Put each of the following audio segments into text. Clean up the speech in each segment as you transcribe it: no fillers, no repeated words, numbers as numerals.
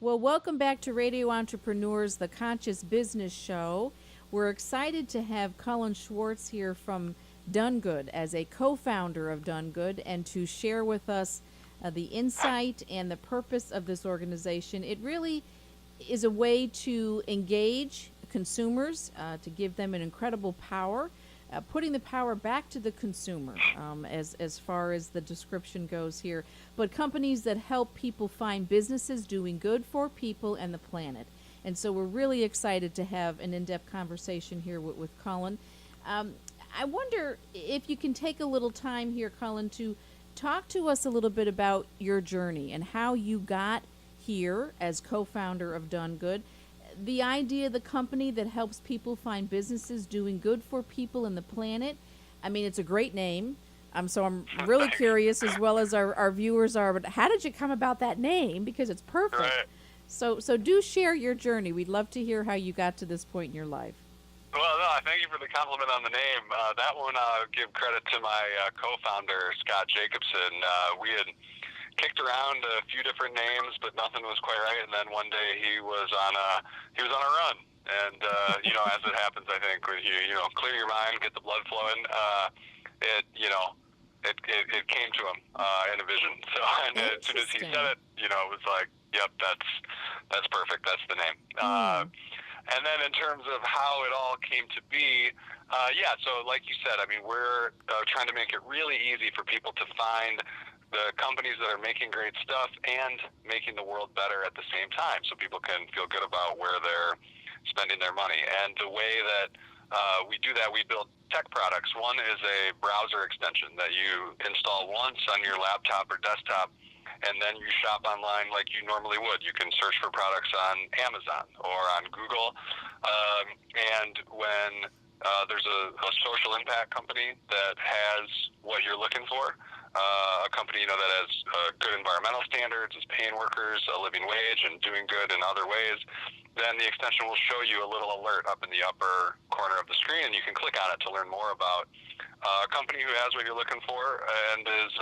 Well, welcome back to Radio Entrepreneurs, the Conscious Business Show. We're excited to have Cullen Schwarz here from Done Good as a co-founder of Done Good and to share with us the insight and the purpose of this organization. It really is a way to engage consumers, to give them an incredible power, putting the power back to the consumer, as far as the description goes here. But companies that help people find businesses doing good for people and the planet. And so we're really excited to have an in-depth conversation here with Cullen. I wonder if you can take a little time here, Cullen, to talk to us a little bit about your journey and how you got here as co-founder of Done Good. The idea of the company that helps people find businesses doing good for people and the planet. I mean, it's a great name. So I'm really curious, as well as our viewers are, but how did you come about that name? Because it's perfect. Right. So do share your journey. We'd love to hear how you got to this point in your life. Well, no, thank you for the compliment on the name. That one I'll give credit to my co-founder, Scott Jacobson. We had kicked around a few different names, but nothing was quite right. And then one day he was on a run. And as it happens, I think when you clear your mind, get the blood flowing, it came to him in a vision. So and as soon as he said it, it was like, yep, that's perfect. That's the name. And then in terms of how it all came to be, so like you said, I mean, we're trying to make it really easy for people to find the companies that are making great stuff and making the world better at the same time, so people can feel good about where they're spending their money. And the way that we do that, we build tech products. One is a browser extension that you install once on your laptop or desktop, and then you shop online like you normally would. You can search for products on Amazon or on Google. And when there's a social impact company that has what you're looking for, a company that has good environmental standards, is paying workers a living wage and doing good in other ways, then the extension will show you a little alert up in the upper corner of the screen, and you can click on it to learn more about a company who has what you're looking for and is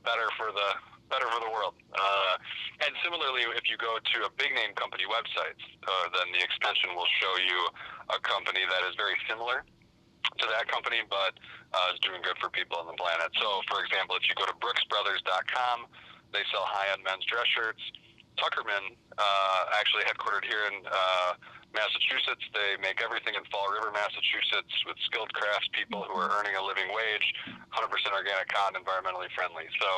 better for the world. And similarly, if you go to a big name company website, then the extension will show you a company that is very similar to that company, but is doing good for people on the planet. So, for example, if you go to brooksbrothers.com, they sell high-end men's dress shirts. Tuckerman, actually headquartered here in Massachusetts, they make everything in Fall River, Massachusetts, with skilled craftspeople who are earning a living wage, 100% organic cotton, environmentally friendly. So,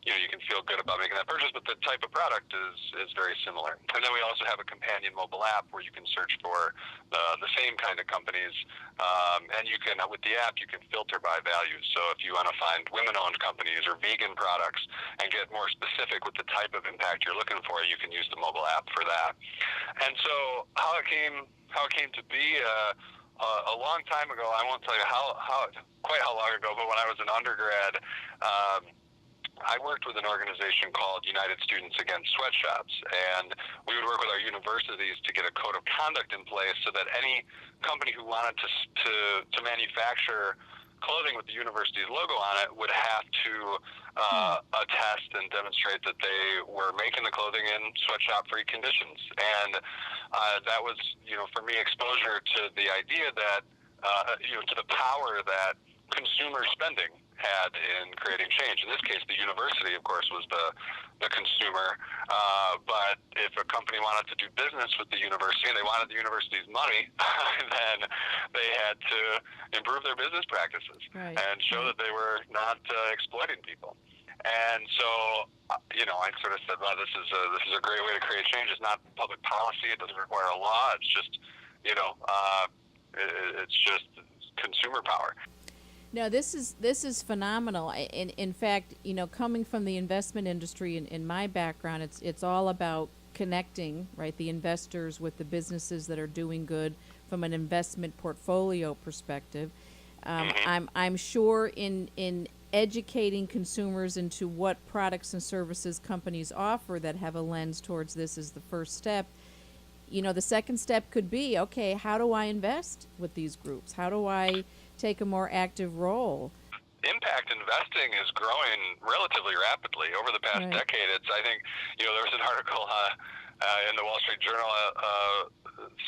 you can feel good about making that purchase, but the type of product is very similar. And then we also have a companion mobile app where you can search for the same kind of companies, and you can, with the app, you can filter by values. So if you want to find women-owned companies or vegan products and get more specific with the type of impact you're looking for, you can use the mobile app for that. And so how it came to be, a long time ago, I won't tell you quite how long ago, but when I was an undergrad, I worked with an organization called United Students Against Sweatshops, and we would work with our universities to get a code of conduct in place so that any company who wanted to manufacture clothing with the university's logo on it would have to attest and demonstrate that they were making the clothing in sweatshop-free conditions. And that was, for me, exposure to the idea that, to the power that consumer spending had in creating change. In this case, the university, of course, was the consumer. But if a company wanted to do business with the university and they wanted the university's money, then they had to improve their business practices and show that they were not exploiting people. And so, I sort of said, well, this is a great way to create change. It's not public policy. It doesn't require a law. It's just, it's just consumer power. No, this is phenomenal. In fact, coming from the investment industry, in my background, it's all about connecting, right, the investors with the businesses that are doing good from an investment portfolio perspective. I'm sure in educating consumers into what products and services companies offer that have a lens towards this is the first step. The second step could be, okay, how do I invest with these groups? How do I take a more active role? impact investing is growing relatively rapidly. Over the past Right. decade, I think, there was an article in the Wall Street Journal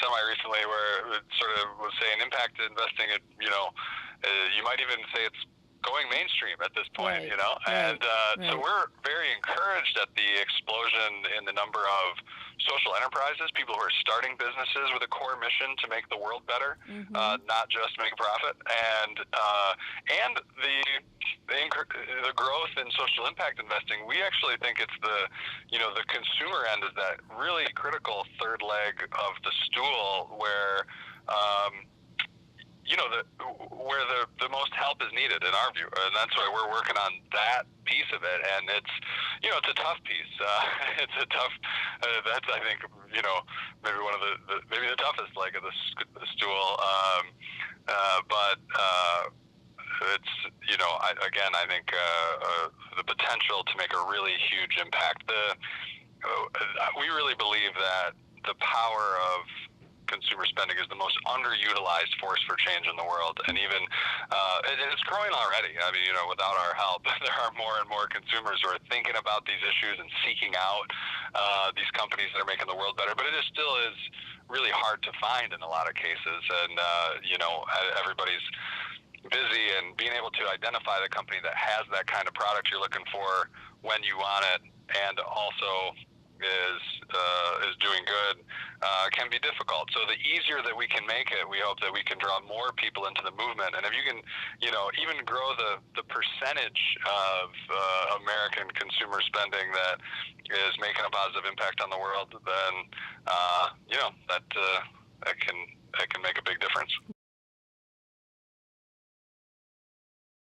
semi-recently where it sort of was saying impact investing, you might even say it's going mainstream at this point, Right. and Right. so we're very encouraged at the explosion in the number of social enterprises, people who are starting businesses with a core mission to make the world better, not just make a profit, and the growth in social impact investing. We actually think it's the consumer end is that really critical third leg of the stool where where the most help is needed in our view, and that's why we're working on that piece of it. And it's it's a tough piece. It's a tough. That's, I think, maybe one of maybe the toughest leg of the stool. But it's I think the potential to make a really huge impact. We really believe that the power of consumer spending is the most underutilized force for change in the world, and even it's growing already. I mean, without our help, there are more and more consumers who are thinking about these issues and seeking out these companies that are making the world better. But it still is really hard to find in a lot of cases, and everybody's busy, and being able to identify the company that has that kind of product you're looking for when you want it, and also is doing good, can be difficult. So the easier that we can make it, we hope that we can draw more people into the movement. And if you can, even grow the percentage of American consumer spending that is making a positive impact on the world, then that can make a big difference.